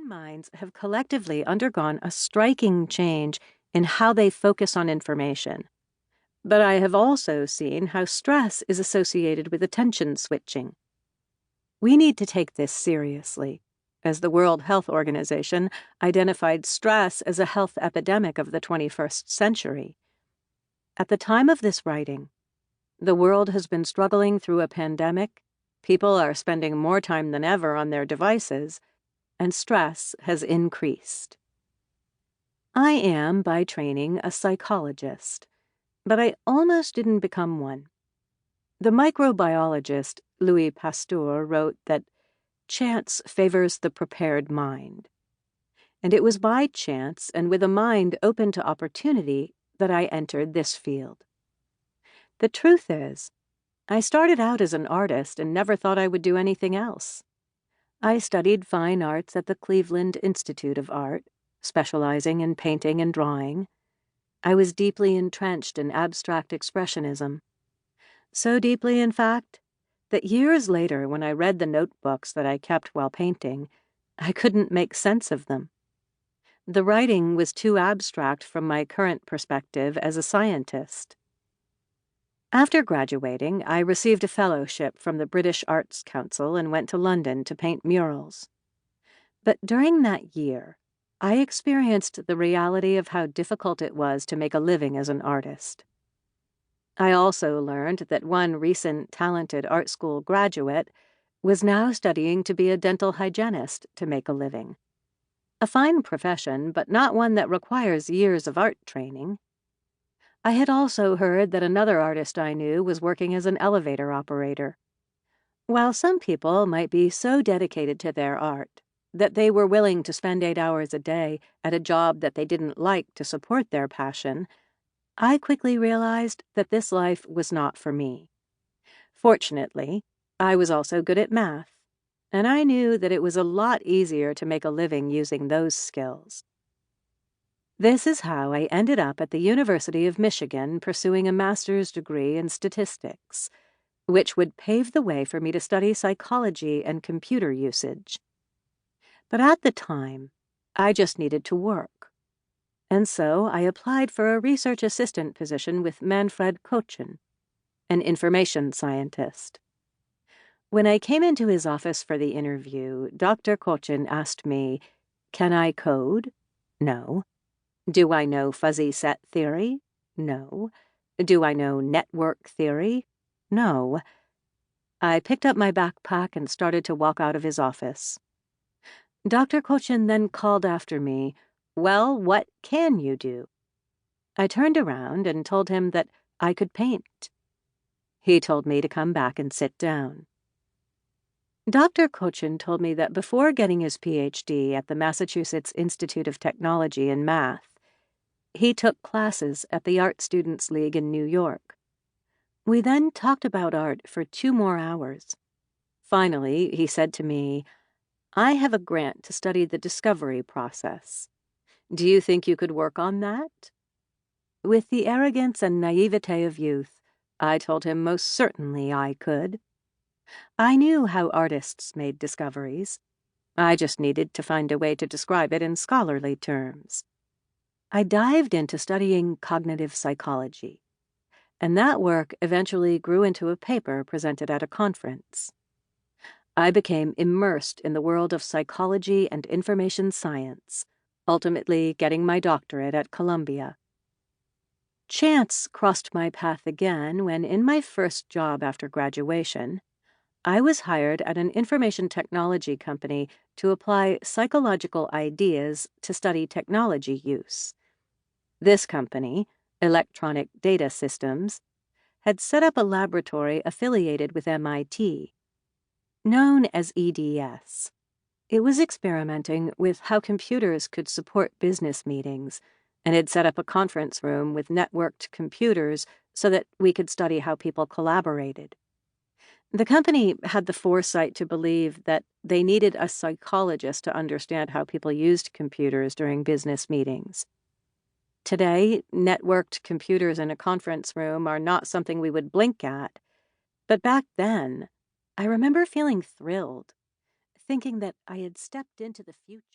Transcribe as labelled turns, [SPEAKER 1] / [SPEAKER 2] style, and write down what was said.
[SPEAKER 1] Human minds have collectively undergone a striking change in how they focus on information. But I have also seen how stress is associated with attention switching. We need to take this seriously, as the World Health Organization identified stress as a health epidemic of the 21st century. At the time of this writing, the world has been struggling through a pandemic, people are spending more time than ever on their devices, and stress has increased. I am, by training, a psychologist, but I almost didn't become one. The microbiologist Louis Pasteur wrote that chance favors the prepared mind. And it was by chance and with a mind open to opportunity that I entered this field. The truth is, I started out as an artist and never thought I would do anything else. I studied fine arts at the Cleveland Institute of Art, specializing in painting and drawing. I was deeply entrenched in abstract expressionism. So deeply, in fact, that years later, when I read the notebooks that I kept while painting, I couldn't make sense of them. The writing was too abstract from my current perspective as a scientist. After graduating, I received a fellowship from the British Arts Council and went to London to paint murals. But during that year, I experienced the reality of how difficult it was to make a living as an artist. I also learned that one recent talented art school graduate was now studying to be a dental hygienist to make a living. A fine profession, but not one that requires years of art training. I had also heard that another artist I knew was working as an elevator operator. While some people might be so dedicated to their art that they were willing to spend 8 hours a day at a job that they didn't like to support their passion, I quickly realized that this life was not for me. Fortunately, I was also good at math, and I knew that it was a lot easier to make a living using those skills. This is how I ended up at the University of Michigan pursuing a master's degree in statistics, which would pave the way for me to study psychology and computer usage. But at the time, I just needed to work. And so I applied for a research assistant position with Manfred Kochen, an information scientist. When I came into his office for the interview, Dr. Kochen asked me, "Can I code?" No. Do I know fuzzy set theory? No. Do I know network theory? No. I picked up my backpack and started to walk out of his office. Dr. Kochen then called after me, "Well, what can you do?" I turned around and told him that I could paint. He told me to come back and sit down. Dr. Kochen told me that before getting his PhD at the Massachusetts Institute of Technology in math, he took classes at the Art Students League in New York. We then talked about art for 2 more hours. Finally, he said to me, "I have a grant to study the discovery process. Do you think you could work on that?" With the arrogance and naivete of youth, I told him most certainly I could. I knew how artists made discoveries. I just needed to find a way to describe it in scholarly terms. I dived into studying cognitive psychology, and that work eventually grew into a paper presented at a conference. I became immersed in the world of psychology and information science, ultimately getting my doctorate at Columbia. Chance crossed my path again when, in my first job after graduation, I was hired at an information technology company to apply psychological ideas to study technology use. This company, Electronic Data Systems, had set up a laboratory affiliated with MIT, known as EDS. It was experimenting with how computers could support business meetings, and had set up a conference room with networked computers so that we could study how people collaborated. The company had the foresight to believe that they needed a psychologist to understand how people used computers during business meetings. Today, networked computers in a conference room are not something we would blink at, but back then, I remember feeling thrilled, thinking that I had stepped into the future.